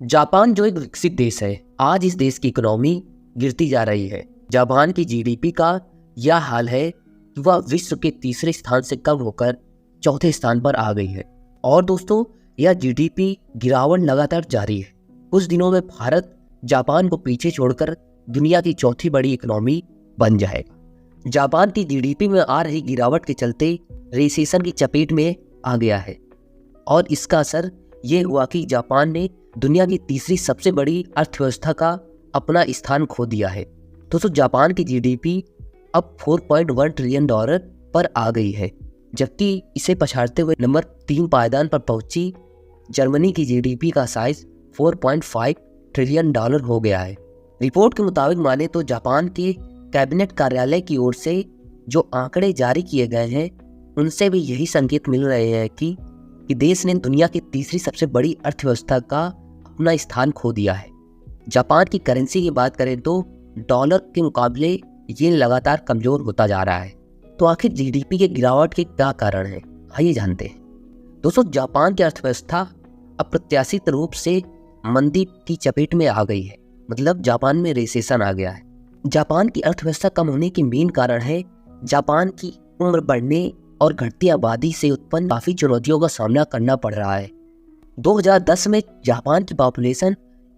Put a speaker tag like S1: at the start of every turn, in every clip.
S1: Japan जो एक विकसित देश है, आज इस देश की इकोनॉमी गिरती जा रही है। जापान की जीडीपी का यह हाल है कि वह विश्व के तीसरे स्थान से कम होकर चौथे स्थान पर आ गई है। और दोस्तों, यह जीडीपी गिरावट लगातार जारी है। कुछ दिनों में भारत जापान को पीछे छोड़कर दुनिया की चौथी बड़ी इकोनॉमी बन जाएगा। जापान की जीडीपी में आ रही गिरावट के चलते रिसेशन की चपेट में आ गया है और इसका असर ये हुआ कि जापान ने दुनिया की तीसरी सबसे बड़ी अर्थव्यवस्था का अपना स्थान खो दिया है। दोस्तों, जापान की जीडीपी अब 4.1 ट्रिलियन डॉलर पर आ गई है, जबकि इसे पछाड़ते हुए नंबर 3 पायदान पर पहुंची जर्मनी की जीडीपी का साइज 4.5 ट्रिलियन डॉलर हो गया है। रिपोर्ट के मुताबिक माने तो जापान के कैबिनेट कार्यालय की ओर से जो आंकड़े जारी किए गए हैं, उनसे भी यही संकेत मिल रहे हैं कि देश ने दुनिया की तीसरी सबसे बड़ी अर्थव्यवस्था का अपना स्थान खो दिया है। जापान की करेंसी की बात करें तो डॉलर के मुकाबले ये लगातार कमजोर होता जा रहा है। तो आखिर जीडीपी के गिरावट के क्या कारण हैं, आइए जानते हैं। दोस्तों, जापान की अर्थव्यवस्था अप्रत्याशित रूप से मंदी की चपेट में आ गई है। मतलब जापान में रिसेशन आ गया है। जापान की अर्थव्यवस्था कम होने की मेन कारण है जापान की उम्र बढ़ने और घटती आबादी से उत्पन्न काफी चुनौतियों का सामना करना पड़ रहा है। 2010 में जापान की पॉपुलेशन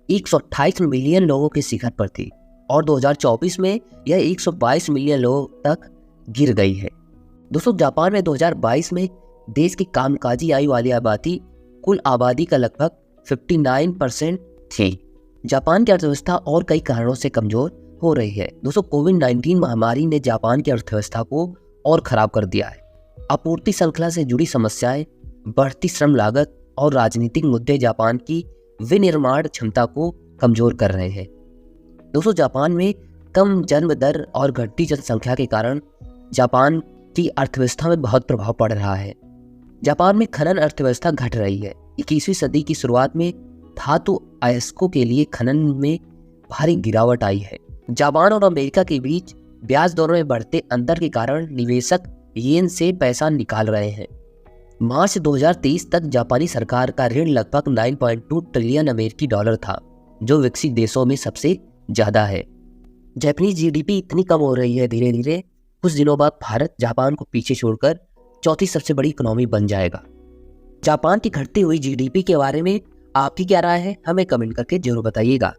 S1: 128 मिलियन लोगों के शिखर पर थी और 2024 में यह 122 मिलियन लोगों तक गिर गई है। दोस्तों, जापान में 2022 में देश की कामकाजी आयु वाली आबादी कुल आबादी का लगभग 59% थी। जापान की अर्थव्यवस्था और कई कारणों से कमजोर हो रही है। दोस्तों, कोविड-19 महामारी ने जापान की अर्थव्यवस्था को और खराब कर दिया है। आपूर्ति श्रृंखला से जुड़ी समस्याएं, बढ़ती श्रम लागत और राजनीतिक मुद्दे जापान की विनिर्माण क्षमता को कमजोर कर रहे हैं। दोस्तों, जापान में कम जन्म दर और घटती जनसंख्या के कारण जापान की अर्थव्यवस्था में बहुत प्रभाव पड़ रहा है। जापान में खनन अर्थव्यवस्था घट रही है। 21वीं सदी की शुरुआत में धातु अयस्कों के लिए खनन में भारी गिरावट आई है। जापान और अमेरिका के बीच ब्याज दरों में बढ़ते अंतर के कारण निवेशक येन से पैसा निकाल रहे हैं। मार्च 2023 तक जापानी सरकार का ऋण लगभग 9.2 ट्रिलियन अमेरिकी डॉलर था, जो विकसित देशों में सबसे ज्यादा है। जापानी जीडीपी इतनी कम हो रही है धीरे धीरे, कुछ दिनों बाद भारत जापान को पीछे छोड़कर चौथी सबसे बड़ी इकोनॉमी बन जाएगा। जापान की घटती हुई जीडीपी के बारे में आपकी क्या राय है, हमें कमेंट करके जरूर बताइएगा।